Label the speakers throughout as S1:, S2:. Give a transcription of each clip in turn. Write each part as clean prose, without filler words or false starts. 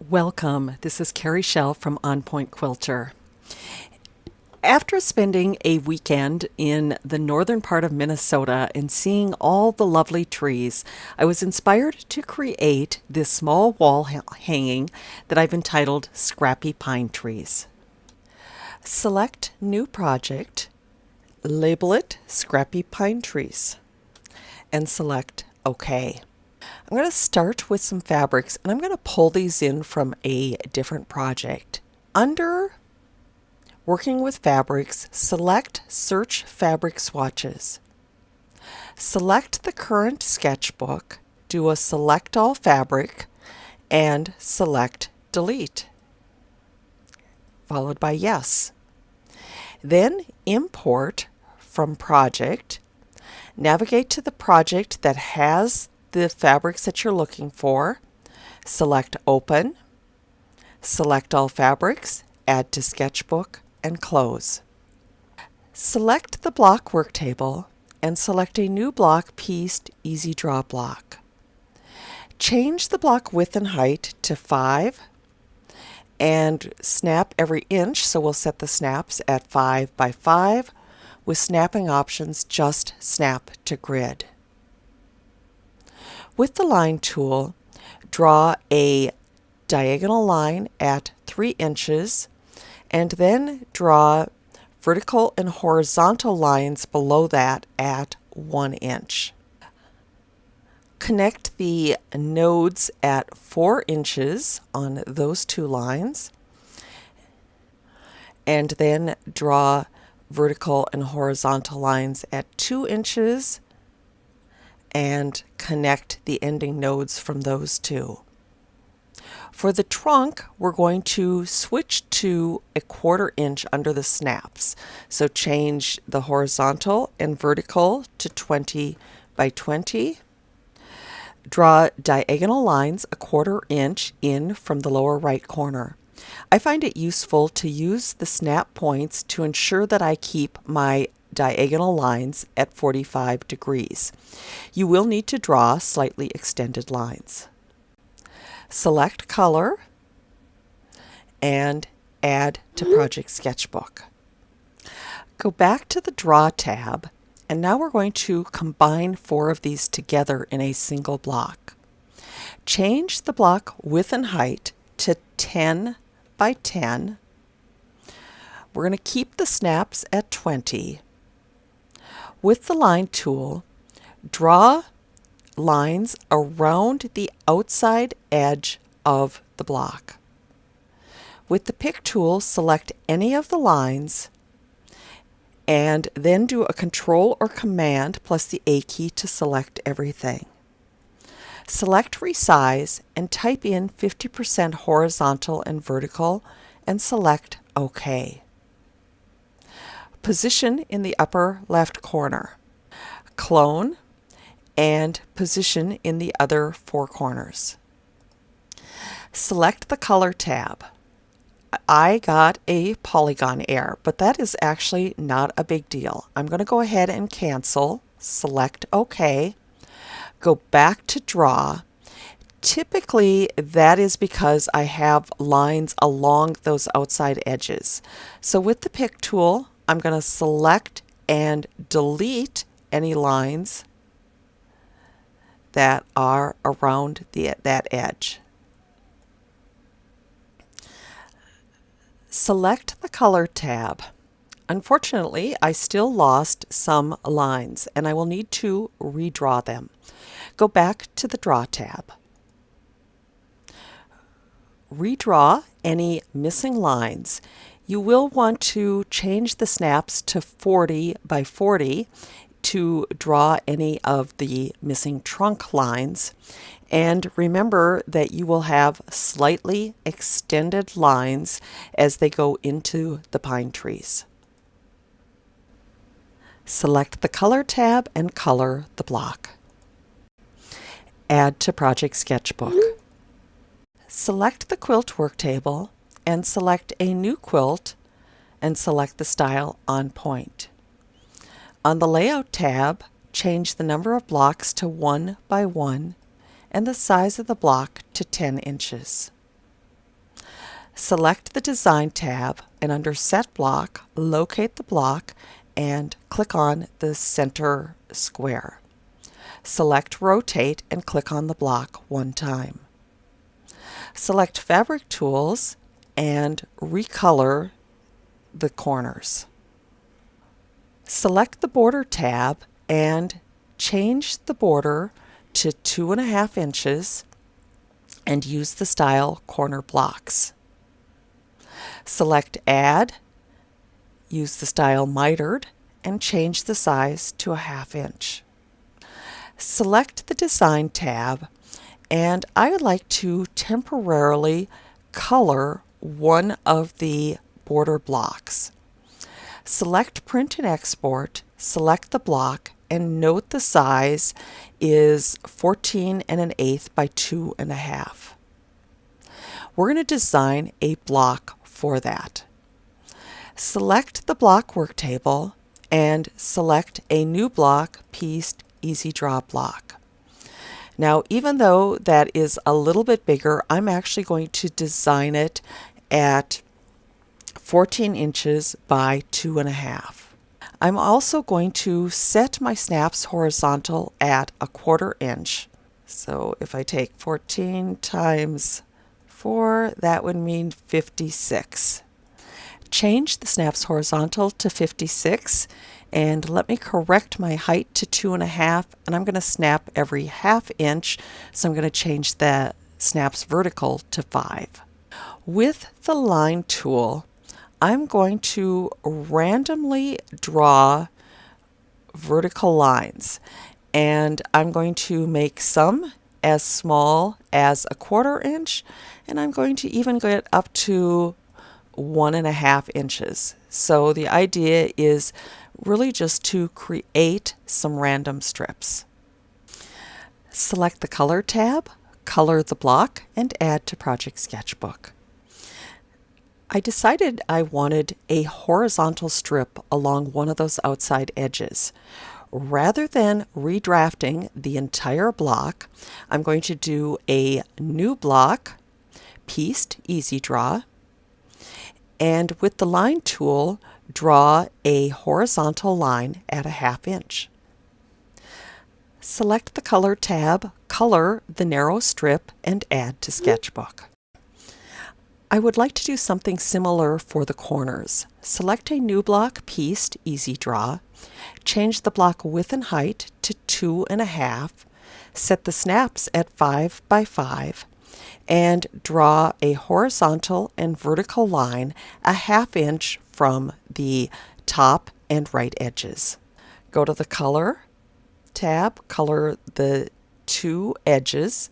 S1: Welcome. This is Carrie Schell from On Point Quilter. After spending a weekend in the northern part of Minnesota and seeing all the lovely trees, I was inspired to create this small wall hanging that I've entitled Scrappy Pine Trees. Select New Project, label it Scrappy Pine Trees, and select OK. I'm going to start with some fabrics and I'm going to pull these in from a different project. Under Working with Fabrics, select Search Fabric Swatches. Select the current sketchbook, do a Select All Fabric, and select Delete, followed by Yes. Then import from Project, navigate to the project that has the fabrics that you're looking for, select Open, select All Fabrics, add to Sketchbook, and close. Select the block work table and select a new block pieced Easy Draw block. Change the block width and height to 5 and snap every inch, so we'll set the snaps at 5 by 5. With snapping options, just snap to grid. With the line tool, draw a diagonal line at 3 inches and then draw vertical and horizontal lines below that at 1 inch. Connect the nodes at 4 inches on those two lines and then draw vertical and horizontal lines at 2 inches and connect the ending nodes from those two. For the trunk, we're going to switch to a 1/4 inch under the snaps. So change the horizontal and vertical to 20 by 20. Draw diagonal lines a 1/4 inch in from the lower right corner. I find it useful to use the snap points to ensure that I keep my diagonal lines at 45 degrees. You will need to draw slightly extended lines. Select Color and add to Project Sketchbook. Go back to the Draw tab and now we're going to combine 4 of these together in a single block. Change the block width and height to 10 by 10. We're going to keep the snaps at 20. With the line tool, draw lines around the outside edge of the block. With the pick tool, select any of the lines and then do a Control or Command plus the A key to select everything. Select Resize and type in 50% horizontal and vertical and select OK. Position in the upper left corner. Clone and position in the other 4 corners. Select the Color tab. I got a Polygon error, but that is actually not a big deal. I'm going to go ahead and cancel, select OK, go back to Draw. Typically, that is because I have lines along those outside edges. So with the Pick tool, I'm going to select and delete any lines that are around that edge. Select the Color tab. Unfortunately, I still lost some lines and I will need to redraw them. Go back to the Draw tab. Redraw any missing lines. You will want to change the snaps to 40 by 40 to draw any of the missing trunk lines. And remember that you will have slightly extended lines as they go into the pine trees. Select the Color tab and color the block. Add to Project Sketchbook. Select the quilt work table and select a new quilt and select the style On Point. On the Layout tab, change the number of blocks to 1 by 1 and the size of the block to 10 inches. Select the Design tab and under Set Block, locate the block and click on the center square. Select Rotate and click on the block one time. Select Fabric Tools and recolor the corners. Select the Border tab and change the border to 2.5 inches and use the style Corner Blocks. Select Add, use the style Mitered, and change the size to 1/2 inch. Select the Design tab, and I would like to temporarily color one of the border blocks. Select Print and Export, select the block, and note the size is 14 1/8 by 2.5. We're going to design a block for that. Select the block work table and select a new block, Pieced Easy Draw block. Now, even though that is a little bit bigger, I'm actually going to design it at 14 inches by 2.5. I'm also going to set my snaps horizontal at 1/4 inch. So if I take 14 times 4, that would mean 56. Change the snaps horizontal to 56 and let me correct my height to 2.5, and I'm going to snap every 1/2 inch, so I'm going to change the snaps vertical to 5. With the line tool, I'm going to randomly draw vertical lines, and I'm going to make some as small as 1/4 inch, and I'm going to even get up to 1.5 inches. So the idea is really just to create some random strips. Select the Color tab, color the block, and add to Project Sketchbook. I decided I wanted a horizontal strip along one of those outside edges. Rather than redrafting the entire block, I'm going to do a new block, Pieced Easy Draw, and with the line tool, draw a horizontal line at 1/2 inch. Select the Color tab, color the narrow strip, and add to Sketchbook. I would like to do something similar for the corners. Select a new block, Pieced Easy Draw, change the block width and height to 2.5, set the snaps at 5 by 5, and draw a horizontal and vertical line 1/2 inch from the top and right edges. Go to the Color tab, color the 2 edges,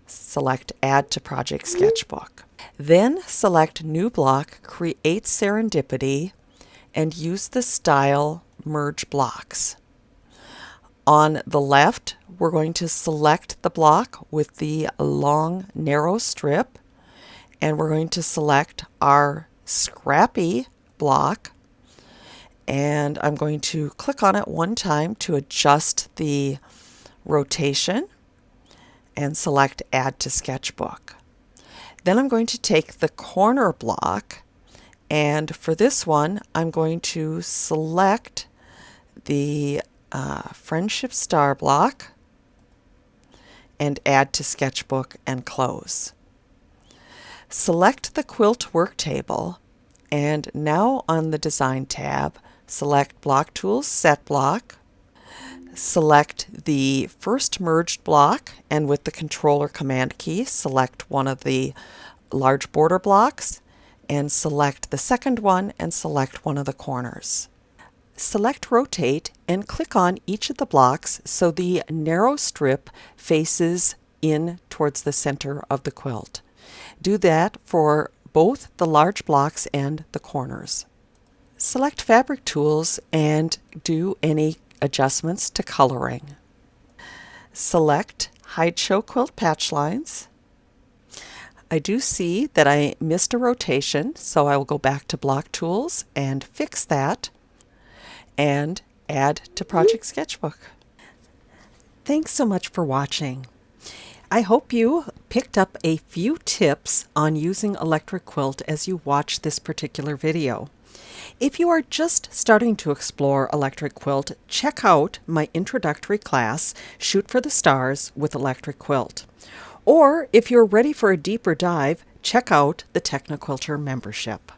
S1: select Add to Project Sketchbook. Then select New Block, create Serendipity, and use the style Merge Blocks. On the left, we're going to select the block with the long, narrow strip, and we're going to select our Scrappy block, and I'm going to click on it one time to adjust the rotation and select Add to Sketchbook. Then I'm going to take the corner block, and for this one, I'm going to select the Friendship Star block and add to Sketchbook and close. Select the Quilt work table, and now on the Design tab, select Block Tools, Set Block, select the first merged block, and with the Control or Command key, select one of the large border blocks, and select the second one and select one of the corners. Select Rotate and click on each of the blocks so the narrow strip faces in towards the center of the quilt. Do that for both the large blocks and the corners. Select Fabric Tools and do any adjustments to coloring. Select Hide Show Quilt Patch Lines. I do see that I missed a rotation, so I will go back to Block Tools and fix that and add to Project Sketchbook. Thanks so much for watching. I hope you picked up a few tips on using Electric Quilt as you watch this particular video. If you are just starting to explore Electric Quilt, check out my introductory class, Shoot for the Stars with Electric Quilt. Or if you're ready for a deeper dive, check out the Techniquilter membership.